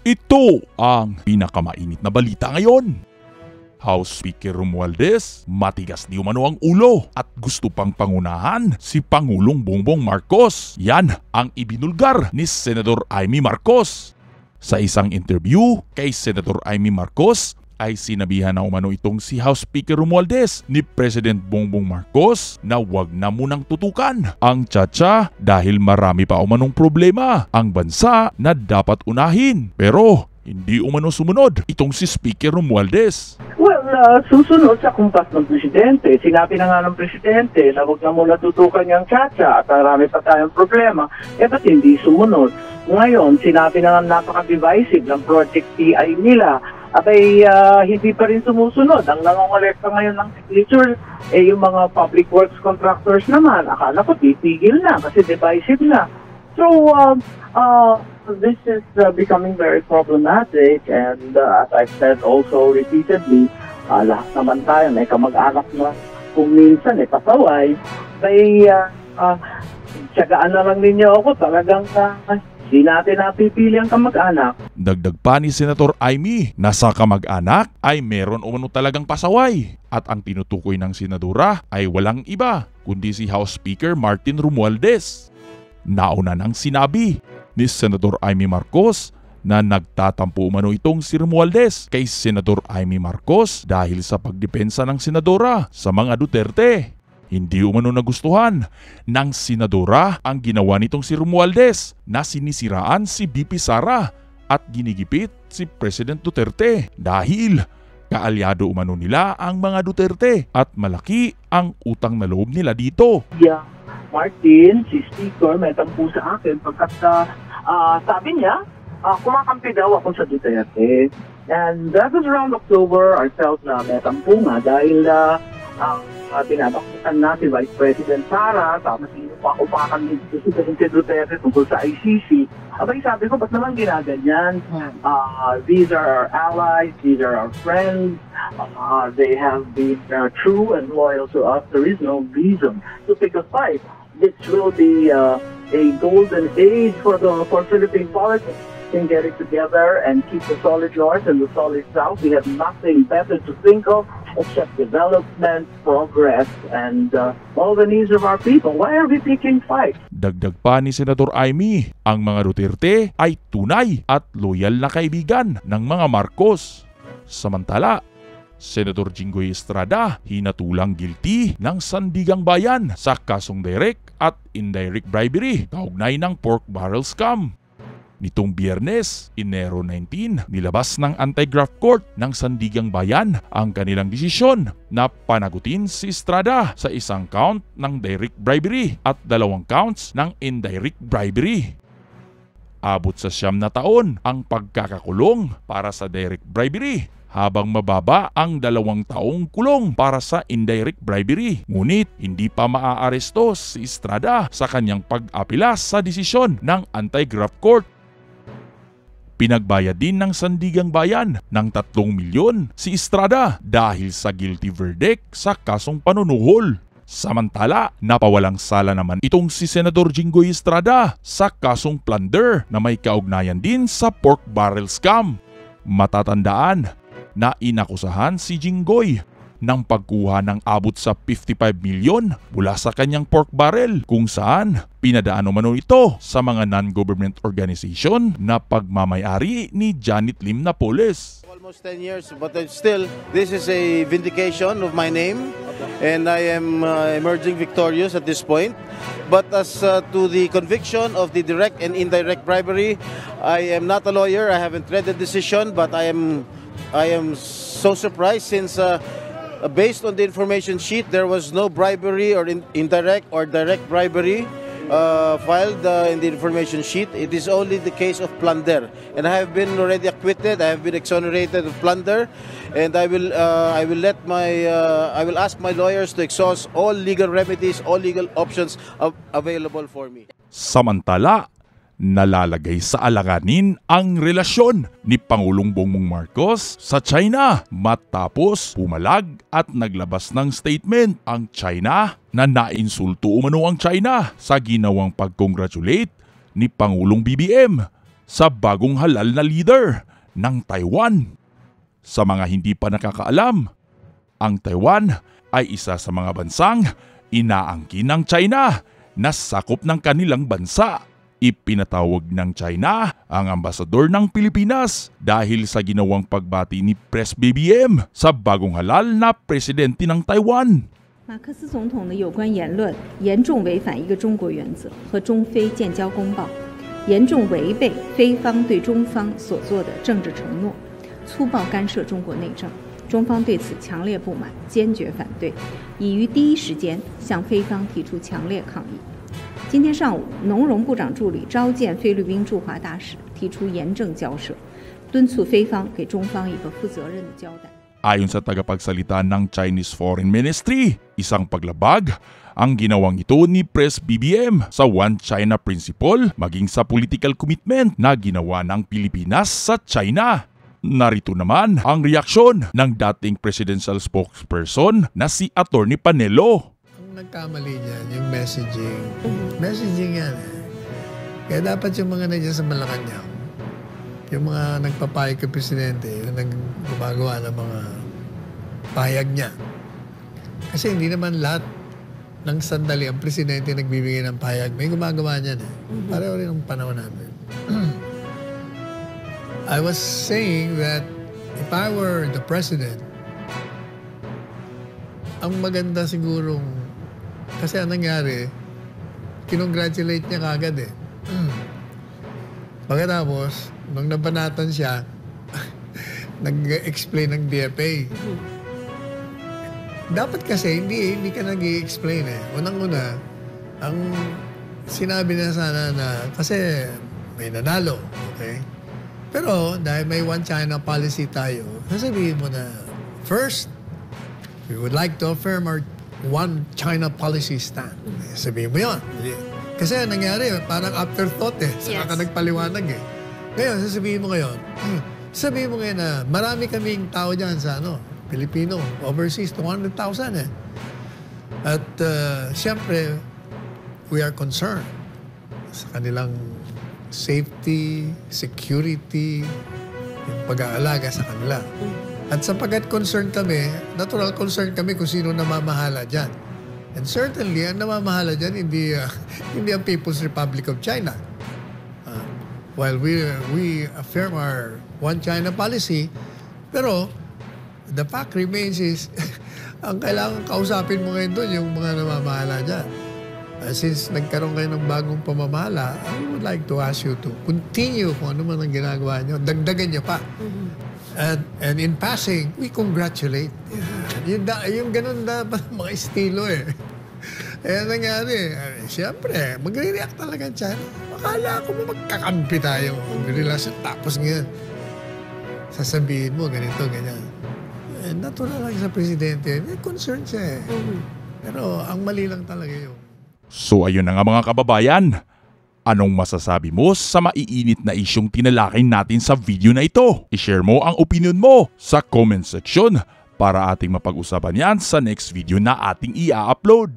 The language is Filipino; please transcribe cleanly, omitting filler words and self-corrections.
Ito ang pinakamainit na balita ngayon. House Speaker Romualdez, matigas di umano ang ulo at gusto pang pangunahan si Pangulong Bongbong Marcos. Yan ang ibinulgar ni Senador Amy Marcos. Sa isang interview kay Senator Amy Marcos ay sinabihan na umano itong si House Speaker Romualdez ni President Bongbong Marcos na wag na munang tutukan ang Chacha dahil marami pa umanong problema ang bansa na dapat unahin. Pero hindi umano sumunod itong si Speaker Romualdez. Well, susunod sa kumpas ng Presidente. Sinabi na nga ng Presidente na wag na muna tutukan yung Chacha at marami pa tayong problema. Ba't hindi sumunod? Ngayon, sinabi na nga napaka-divisive ng Project TI nila. Abay, hindi pa rin sumusunod. Ang nangongolekta ngayon ng signature, yung mga public works contractors naman. Akala ko titigil na kasi divisive na. So, this is becoming very problematic and as I've said also repeatedly, lahat naman tayo may kamag-anak na kung minsan pasaway, ay tiyagaan na lang ninyo ako talagang di natin napipili ang kamag-anak. Dagdag pa ni Senator Amy na sa kamag-anak ay meron umano talagang pasaway at ang tinutukoy ng senadora ay walang iba kundi si House Speaker Martin Romualdez. Nauna nang sinabi ni Senator Amy Marcos na nagtatampo umano itong si Romualdez kay Senator Amy Marcos dahil sa pagdepensa ng senadora sa mga Duterte. Hindi umano nagustuhan ng senadora ang ginawa nitong si Romualdez na sinisiraan si BP Sara at ginigipit si President Duterte dahil kaalyado umano nila ang mga Duterte at malaki ang utang na loob nila dito. Yeah, Martin, si Speaker, may tampo sa akin pagkat sabi niya, kumakampi daw ako sa Duterte. And that was around October. I felt na may tampo nga dahil tinatakbutan na si Vice President Sara, tapos inupakupakan din si Presidente Duterte tungkol sa ICC. Abay sabi ko, ba't naman ginaganyan? These are our allies, these are our friends, they have been true and loyal to us. There is no reason to pick a fight. This will be a golden age for Philippine politics. Can get it together and keep the solid north and the solid south. We have nothing better to think of except development, progress, and all the needs of our people. Why are we picking fights? Dagdag pa ni Senator Amy, ang mga Duterte ay tunay at loyal na kaibigan ng mga Marcos. Samantala, Senator Jinggoy Estrada hinatulang guilty ng Sandigang Bayan sa kasong direct at indirect bribery kaugnay ng pork barrel scam. Nitong Biyernes, Enero 19, nilabas ng Anti-Graft Court ng Sandigang Bayan ang kanilang desisyon na panagutin si Estrada sa isang count ng direct bribery at 2 counts ng indirect bribery. Abot sa 9 na taon ang pagkakakulong para sa direct bribery, habang mababa ang 2 taong kulong para sa indirect bribery. Ngunit hindi pa maaaresto si Estrada sa kanyang pag-apela sa desisyon ng Anti-Graft Court. Pinagbayad din ng Sandigang Bayan ng 3 milyon si Estrada dahil sa guilty verdict sa kasong panunuhol. Samantala, napawalang sala naman itong si Senador Jinggoy Estrada sa kasong plunder na may kaugnayan din sa pork barrel scam. Matatandaan na inakusahan si Jinggoy ng pagkuha ng abot sa 55 milyon mula sa kanyang pork barrel kung saan pinadaan umano ito sa mga non-government organization na pagmamayari ni Janet Lim Napoles. Almost 10 years, but still, this is a vindication of my name and I am emerging victorious at this point. But as to the conviction of the direct and indirect bribery, I am not a lawyer, I haven't read the decision, but I am so surprised since based on the information sheet, there was no bribery or indirect or direct bribery filed in the information sheet. It is only the case of plunder, and I have been already acquitted. I have been exonerated of plunder, and I will ask my lawyers to exhaust all legal remedies, all legal options available for me. Samantala, nalalagay sa alanganin ang relasyon ni Pangulong Bongbong Marcos sa China matapos pumalag at naglabas ng statement ang China na nainsulto umano ang China sa ginawang pag-congratulate ni Pangulong BBM sa bagong halal na leader ng Taiwan. Sa mga hindi pa nakakaalam, ang Taiwan ay isa sa mga bansang inaangkin ng China na sakop ng kanilang bansa. Ipinatawag ng China ang ambasador ng Pilipinas dahil sa ginawang pagbati ni Pres BBM sa bagong halal na presidente ng Taiwan. 马克思总统的有关言论严重违反一个中国原则和中非建交公报，严重违背非方对中方所做的政治承诺，粗暴干涉中国内政。中方对此强烈不满，坚决反对，已于第一时间向菲方提出强烈抗议。 今天上午，农荣部长助理召见菲律宾驻华大使，提出严正交涉，敦促菲方给中方一个负责任的交代。 Ayon sa tagapagsalita ng Chinese Foreign Ministry, isang paglabag ang ginawang ito ni Pres BBM sa One China Principle maging sa political commitment na ginawa ng Pilipinas sa China. Narito naman ang reaksyon ng dating presidential spokesperson na si Atty. Panelo. Nagkamali dyan, yung messaging. Messaging yan eh. Kaya dapat yung mga nandiyan sa Malacanang, yung mga nagpapayag kay Presidente, yung gumagawa ng mga payag niya. Kasi hindi naman lahat ng sandali ang Presidente nagbibigay ng payag. May gumagawa niyan eh. Pareho rin ang panahon namin. I was saying that if I were the President, ang maganda sigurong kasi ang nangyari, kinongratulate niya kagad eh. Pagkatapos, nung nabanatan siya, nag-explain ng DFA. Dapat kasi, hindi ka nag-i-explain eh. Unang-una, ang sinabi na sana na, kasi may nanalo, okay? Pero dahil may One China policy tayo, sasabihin mo na, first, we would like to affirm our One China policy stand. Sabihin mo yun. Kasi nangyari, parang afterthought eh. Saka ka nagpaliwanag eh. Ngayon, sasabihin mo ngayon na marami kaming tao dyan sa Pilipino, overseas, 200,000 eh. At siyempre, we are concerned sa kanilang safety, security, yung pag-aalaga sa kanila. At sapagkat concerned kami, natural concern kami kung sino namamahala dyan. And certainly, ang namamahala dyan, hindi ang People's Republic of China. While we affirm our One China policy, pero the fact remains is, ang kailangan kausapin mo ngayon doon, yung mga namamahala dyan. Since nagkaroon kayo ng bagong pamamahala, I would like to ask you to continue kung ano man ang ginagawa nyo. Dagdagan nyo pa. And in passing, we congratulate. Yung ganun dapat mga estilo eh. Eh, nangyari, siyempre, magre-react talaga ang China. Akala ko magkakampi tayo. Magrelasyon. Tapos ngayon, sasabihin mo, ganito, ganyan. Eh, natural lang sa presidente. May concern siya eh. Pero ang mali lang talaga yun. So ayun na nga mga kababayan. Anong masasabi mo sa maiinit na isyong tinalakay natin sa video na ito? I-share mo ang opinion mo sa comment section para ating mapag-usapan yan sa next video na ating i-upload.